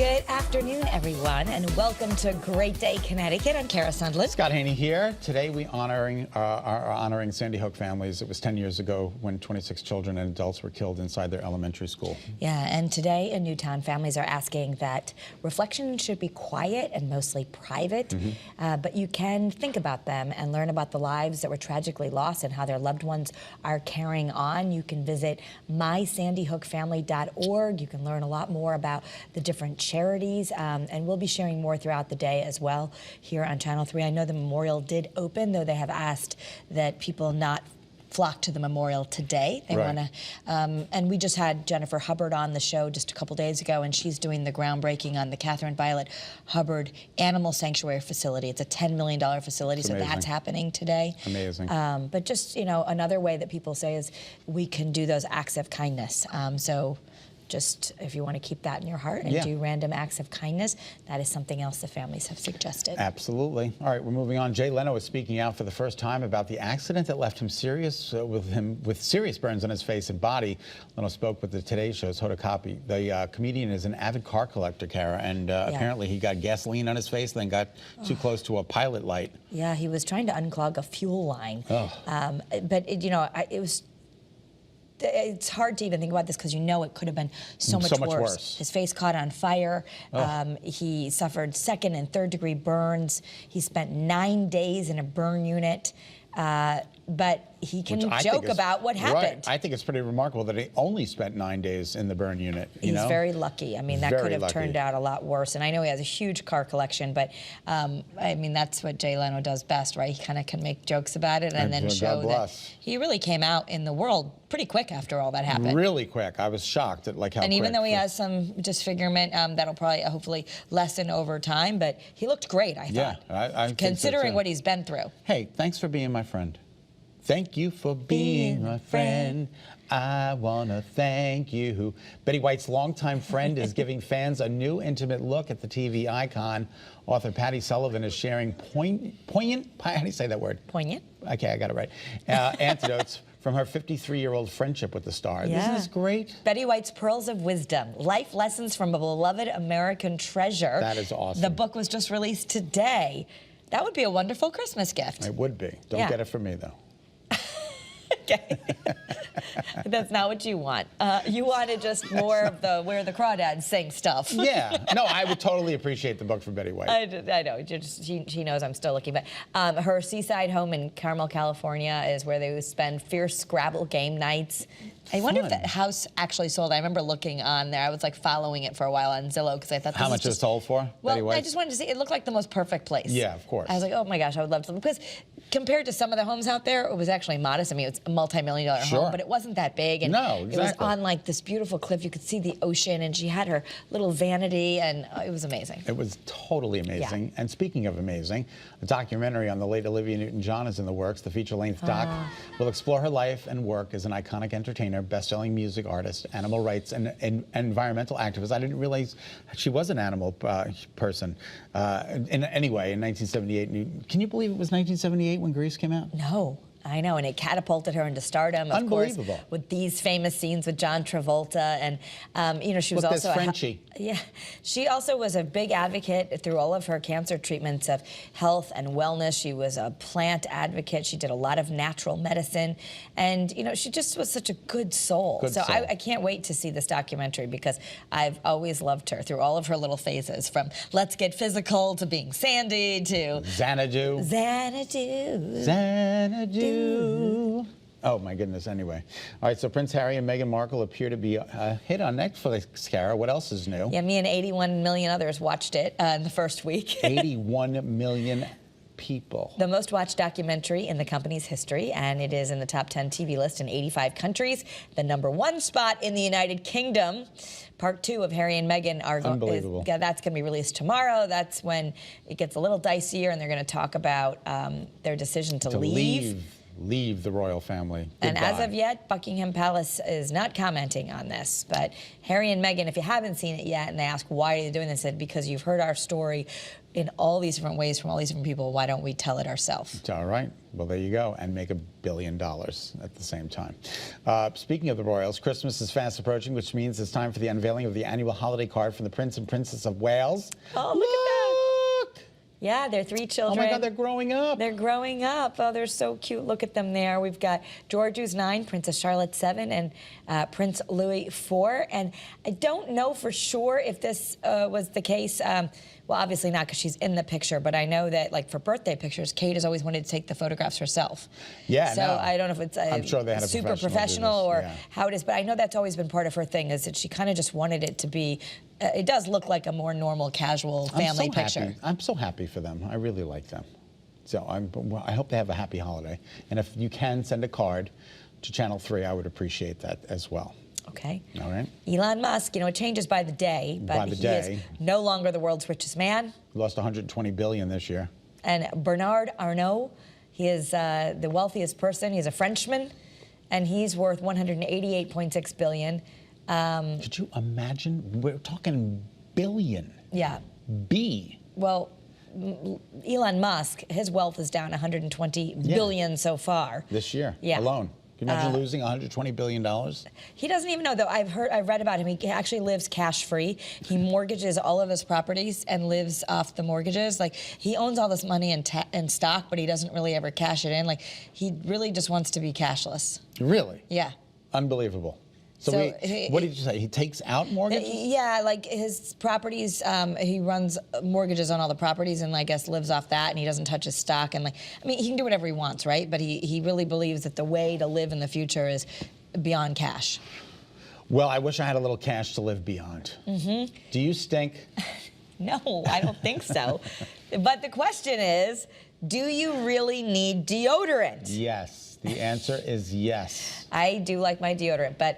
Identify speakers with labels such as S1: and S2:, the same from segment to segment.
S1: Good afternoon, everyone, and welcome to Great Day, Connecticut. I'm Kara Sundlin.
S2: Scott Haney here. Today we are honoring Sandy Hook families. It was 10 years ago when 26 children and adults were killed inside their elementary school.
S1: Yeah, and today in Newtown, families are asking that reflection should be quiet and mostly private, but you can think about them and learn about the lives that were tragically lost and how their loved ones are carrying on. You can visit mysandyhookfamily.org. You can learn a lot more about the different charities, and we'll be sharing more throughout the day as well here on Channel 3. I know the memorial did open, though they have asked that people not flock to the memorial today. They want to, and we just had Jennifer Hubbard on the show just a couple days ago, and she's doing the groundbreaking on the Catherine Violet Hubbard Animal Sanctuary Facility. It's a $10 million facility, so that's happening today.
S2: Amazing.
S1: But just, you know, another way that people say is we can do those acts of kindness. So just if you want to keep that in your heart and do random acts of kindness, that is something else the families have suggested.
S2: Absolutely. All right, we're moving on. Jay Leno is speaking out for the first time about the accident that left him with serious burns on his face and body. Leno spoke with the Today Show's Hoda Kotb. The comedian is an avid car collector, Kara, and apparently he got gasoline on his face, then got too close to a pilot light. Yeah,
S1: he was trying to unclog a fuel line. But you know, it's hard to even think about this because you know it could have been so much worse. His face caught on fire. He suffered second and third degree burns. He spent 9 days in a burn unit. But he can joke about what happened.
S2: Right. I think it's pretty remarkable that he only spent 9 days in the burn unit.
S1: He's very lucky. I mean, that could have turned out a lot worse. And I know he has a huge car collection, but I mean, that's what Jay Leno does best, right? He kind of can make jokes about it and then show that he really came out in the world pretty quick after all that happened.
S2: Really quick. I was shocked at like how
S1: And even though he has some disfigurement, that'll probably hopefully lessen over time, but he looked great, I thought.
S2: I
S1: considering what he's been through.
S2: Hey, thanks for being my friend. Thank you for being my friend. I want to thank you. Betty White's longtime friend is giving fans a new intimate look at the TV icon. Author Patty Sullivan is sharing poignant, how do you say that word?
S1: Poignant.
S2: Okay, I got it right. Anecdotes from her 53-year-old friendship with the star. Isn't this great?
S1: Betty White's Pearls of Wisdom, Life Lessons from a Beloved American Treasure.
S2: That is awesome.
S1: The book was just released today. That would be a wonderful Christmas gift.
S2: It would be. Don't get it for me, though.
S1: Okay. That's not what you want. You wanted just more of the where the crawdads sing stuff.
S2: Yeah. No, I would totally appreciate the book for Betty White.
S1: I know. She knows I'm still looking. But her seaside home in Carmel, California is where they would spend fierce Scrabble game nights. I wonder if that house actually sold. I remember looking on there. I was like following it for a while on Zillow because I thought
S2: how much it sold for?
S1: Well,
S2: Betty White?
S1: I just wanted to see. It looked like the most perfect place.
S2: Yeah, of course.
S1: I was like, oh my gosh, I would love to. Because compared to some of the homes out there, it was actually modest. I mean, it's a multi-million-dollar home, but it wasn't that big. And it was on like this beautiful cliff. You could see the ocean, and she had her little vanity, and it was amazing.
S2: It was totally amazing. Yeah. And speaking of amazing, a documentary on the late Olivia Newton-John is in the works. The feature-length doc will explore her life and work as an iconic entertainer, best-selling music artist, animal rights, and environmental activist. I didn't realize she was an animal person. Anyway, in 1978, can you believe it was 1978 when Grease came out?
S1: No. I know, and it catapulted her into stardom, of course, with these famous scenes with John Travolta, and you know, she was also
S2: Frenchie.
S1: She also was a big advocate through all of her cancer treatments of health and wellness. She was a plant advocate. She did a lot of natural medicine, and you know, she just was such a good soul. I can't wait to see this documentary because I've always loved her through all of her little phases, from Let's Get Physical to being Sandy to
S2: Xanadu. Oh, my goodness. Anyway. All right, so Prince Harry and Meghan Markle appear to be a hit on Netflix, Kara. What else is new?
S1: Yeah, me and 81 million others watched it in the first week.
S2: 81 million people.
S1: The most watched documentary in the company's history, and it is in the top 10 TV list in 85 countries. The #1 spot in the United Kingdom. Part 2 of Harry and Meghan are
S2: unbelievable.
S1: That's going to be released tomorrow. That's when it gets a little dicier, and they're going to talk about their decision to leave
S2: leave the royal family.
S1: And
S2: Goodbye.
S1: as of yet, Buckingham Palace is not commenting on this. But Harry and Meghan, if you haven't seen it yet, and they ask why are you doing this, said because you've heard our story in all these different ways from all these different people, why don't we tell it ourselves?
S2: All right. Well, there you go. And make $1 billion at the same time. Speaking of the royals, Christmas is fast approaching, which means it's time for the unveiling of the annual holiday card from the Prince and Princess of Wales.
S1: Oh, look at that. Yeah, they're 3 children.
S2: Oh, my God, they're growing up.
S1: They're growing up. Oh, they're so cute. Look at them there. We've got George, who's 9, Princess Charlotte, 7, and Prince Louis, 4. And I don't know for sure if this was the case. Well, obviously not because she's in the picture, but I know that, like, for birthday pictures, Kate has always wanted to take the photographs herself.
S2: Yeah,
S1: so
S2: no.
S1: I don't know if it's
S2: I'm sure they had a
S1: super professional or how it is, but I know that's always been part of her thing, is that she kind of just wanted it to be, it does look like a more normal, casual family picture.
S2: Happy. I'm so happy for them. I really like them. So I hope they have a happy holiday. And if you can send a card to Channel 3, I would appreciate that as well.
S1: Okay.
S2: All right.
S1: Elon Musk, you know, it changes by the day, but he is no longer the world's richest man.
S2: He lost $120 billion this year.
S1: And Bernard Arnault, he is the wealthiest person. He's a Frenchman, and he's worth $188.6 billion.
S2: Could you imagine? We're talking billion.
S1: Yeah.
S2: B.
S1: Well, Elon Musk, his wealth is down $120 billion so far.
S2: This year
S1: Yeah.
S2: alone. Can you imagine losing $120 billion?
S1: He doesn't even know, though. I've read about him. He actually lives cash-free. He mortgages all of his properties and lives off the mortgages. Like, he owns all this money in stock, but he doesn't really ever cash it in. Like, he really just wants to be cashless.
S2: Really?
S1: Yeah.
S2: Unbelievable. So what did you say? He takes out mortgages?
S1: Yeah, like his properties, he runs mortgages on all the properties and I guess lives off that, and he doesn't touch his stock. And, like, I mean, he can do whatever he wants, right? But he really believes that the way to live in the future is beyond cash.
S2: Well, I wish I had a little cash to live beyond. Mm-hmm. Do you stink?
S1: No, I don't think so. But the question is, do you really need deodorant?
S2: Yes. The answer is yes.
S1: I do like my deodorant, but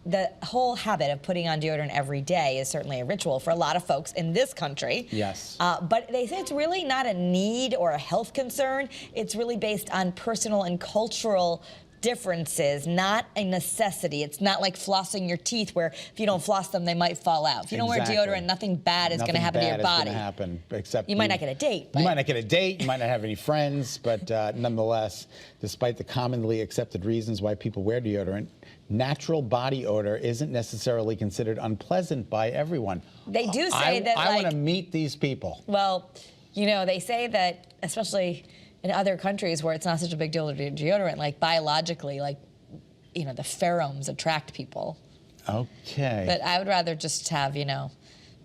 S1: the whole habit of putting on deodorant every day is certainly a ritual for a lot of folks in this country.
S2: Yes.
S1: But they say it's really not a need or a health concern. It's really based on personal and cultural differences, not a necessity. It's not like flossing your teeth, where if you don't floss them, they might fall out. If you don't wear deodorant, nothing bad is going to happen to your body.
S2: Nothing bad is going to happen, except
S1: you might not get a date.
S2: You might not get a date. You might not have any friends. But nonetheless, despite the commonly accepted reasons why people wear deodorant, natural body odor isn't necessarily considered unpleasant by everyone.
S1: They do say that.
S2: I want to meet these people.
S1: Well, you know, they say that, especially in other countries where it's not such a big deal to do deodorant, like biologically, like, you know, the pheromones attract people.
S2: Okay.
S1: But I would rather just have, you know.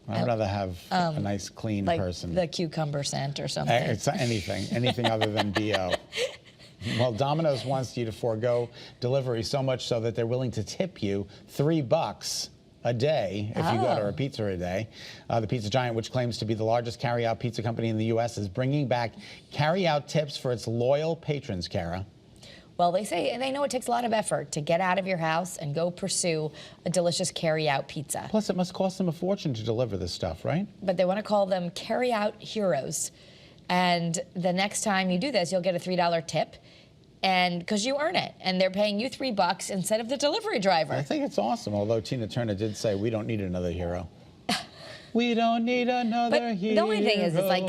S2: I'd rather have a nice, clean
S1: like
S2: person.
S1: The cucumber scent or something.
S2: It's anything other than BO. Well, Domino's wants you to forego delivery so much so that they're willing to tip you $3 a day if you order a pizza a day. The pizza giant, which claims to be the largest carry-out pizza company in the U.S., is bringing back carry-out tips for its loyal patrons, Kara.
S1: Well, they say, and they know it takes a lot of effort to get out of your house and go pursue a delicious carry-out pizza.
S2: Plus, it must cost them a fortune to deliver this stuff, right?
S1: But they want to call them carry-out heroes. And the next time you do this, you'll get a $3 tip. And because you earn it, and they're paying you $3 instead of the delivery driver.
S2: I think it's awesome, although Tina Turner did say, we don't need another hero. We don't need another hero.
S1: The only thing is, it's like,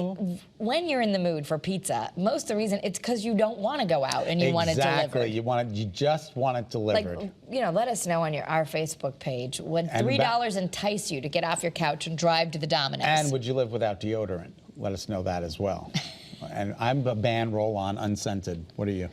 S1: when you're in the mood for pizza, most of the reason, it's because you don't want to go out and you want it delivered.
S2: Exactly. You just want it delivered.
S1: Like, you know, let us know on our Facebook page. Would $3 entice you to get off your couch and drive to the Domino's?
S2: And would you live without deodorant? Let us know that as well. And I'm a ban roll-on unscented. What are you?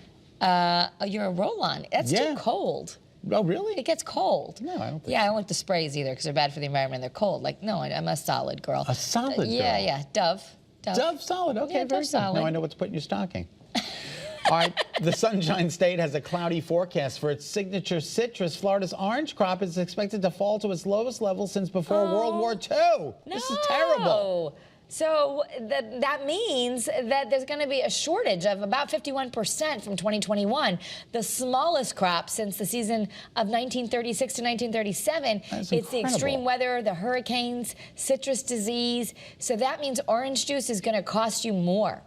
S1: You're a roll-on. That's too cold.
S2: Oh, really?
S1: It gets cold.
S2: No, I don't think
S1: Yeah, I don't like the sprays either because they're bad for the environment. They're cold. Like, no, I'm a solid girl.
S2: A solid girl?
S1: Yeah, Dove.
S2: Dove solid. Okay,
S1: yeah,
S2: very good.
S1: solid.
S2: Now I know what to put in your stocking. All right, the Sunshine State has a cloudy forecast for its signature citrus. Florida's orange crop is expected to fall to its lowest level since before World War II.
S1: No.
S2: This is terrible.
S1: So that means that there's going to be a shortage of about 51% from 2021, the smallest crop since the season of 1936 to 1937. It's the extreme weather, the hurricanes, citrus disease. So that means orange juice is going to cost you more.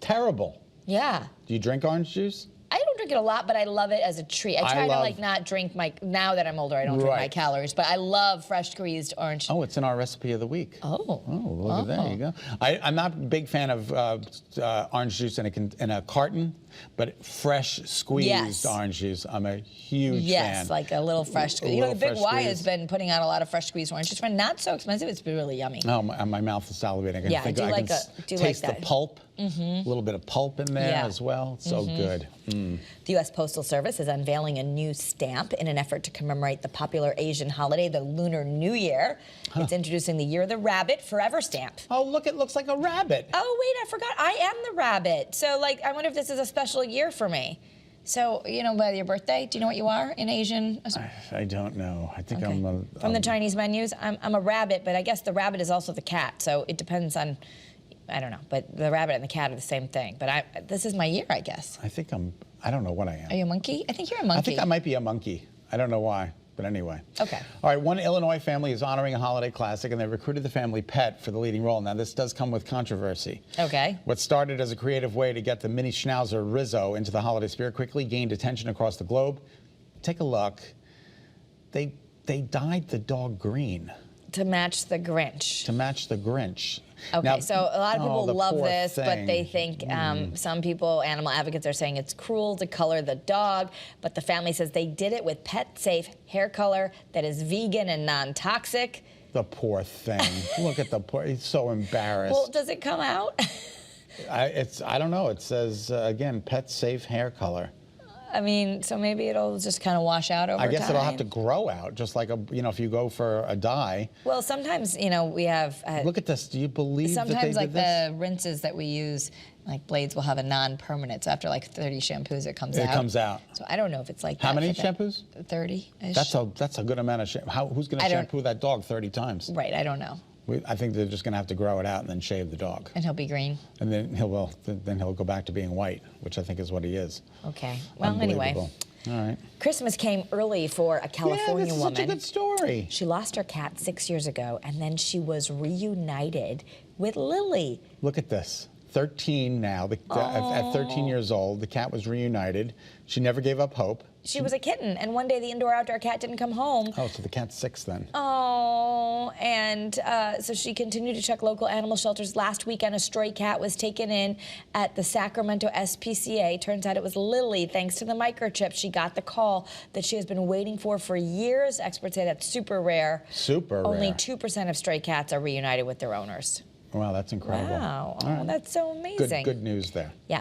S2: Terrible.
S1: Yeah.
S2: Do you drink orange juice?
S1: I it a lot, but I love it as a treat. I try to like not drink now that I'm older, I don't drink my calories, but I love fresh squeezed orange.
S2: Oh, it's in our recipe of the week.
S1: Oh.
S2: Oh, look at that. There you go. I'm not a big fan of orange juice in a carton, but fresh squeezed orange juice, I'm a huge fan.
S1: Yes, like a little fresh squeeze. You know, the Big Y has been putting out a lot of fresh squeezed orange juice. For not so expensive, it's been really yummy.
S2: Oh, my mouth is salivating. I can taste the pulp. A little bit of pulp in there as well. So good.
S1: The U.S. Postal Service is unveiling a new stamp in an effort to commemorate the popular Asian holiday, the Lunar New Year. It's introducing the Year of the Rabbit Forever stamp.
S2: Oh, look, it looks like a rabbit.
S1: Oh, wait, I forgot. I am the rabbit. So, like, I wonder if this is a special year for me. So, you know, by your birthday, do you know what you are in Asian?
S2: I don't know. I think I'm
S1: from the Chinese menus, I'm a rabbit, but I guess the rabbit is also the cat. So it depends on, I don't know, but the rabbit and the cat are the same thing. But this is my year, I guess.
S2: I don't know what I am.
S1: Are you a monkey? I think you're a monkey.
S2: I think I might be a monkey. I don't know why. But anyway.
S1: Okay.
S2: All right, one Illinois family is honoring a holiday classic, and they recruited the family pet for the leading role. Now, this does come with controversy.
S1: Okay.
S2: What started as a creative way to get the mini schnauzer Rizzo into the holiday spirit quickly gained attention across the globe. Take a look. They dyed the dog green.
S1: To match the Grinch.
S2: To match the Grinch.
S1: Okay,
S2: now,
S1: so a lot of people love this, but they
S2: thing.
S1: think some people, animal advocates, are saying it's cruel to color the dog, but the family says they did it with pet-safe hair color that is vegan and non-toxic.
S2: The poor thing. Look at the poor, he's so embarrassed.
S1: Well, does it come out?
S2: I don't know. It says, again, pet-safe hair color.
S1: I mean, so maybe it'll just kind of wash out over time.
S2: I guess it'll have to grow out, just like if you go for a dye.
S1: Well, sometimes, we have.
S2: Look at this. Do you believe that they did this?
S1: Sometimes, like the rinses that we use, like blades will have a non-permanent. So after like 30 shampoos, it comes out.
S2: It comes out.
S1: So I don't know if it's like that.
S2: How many shampoos?
S1: 30-ish.
S2: That's a good amount of shampoo. Who's going to shampoo that dog 30 times?
S1: Right. I don't know.
S2: I think they're just going to have to grow it out and then shave the dog.
S1: And he'll be green.
S2: And then he'll go back to being white, which I think is what he is.
S1: Okay. Well, anyway.
S2: All right.
S1: Christmas came early for a California woman.
S2: Such a good story.
S1: She lost her cat 6 years ago, and then she was reunited with Lily.
S2: Look at this. 13 now. At 13 years old, the cat was reunited. She never gave up hope.
S1: She was a kitten, and one day the indoor-outdoor cat didn't come home.
S2: Oh, so the cat's 6 then.
S1: Oh, and so she continued to check local animal shelters. Last weekend, a stray cat was taken in at the Sacramento SPCA. Turns out it was Lily. Thanks to the microchip, she got the call that she has been waiting for years. Experts say that's super rare.
S2: Super rare.
S1: Only 2% of stray cats are reunited with their owners.
S2: Wow, that's incredible.
S1: Wow, that's so amazing.
S2: Good news there.
S1: Yeah.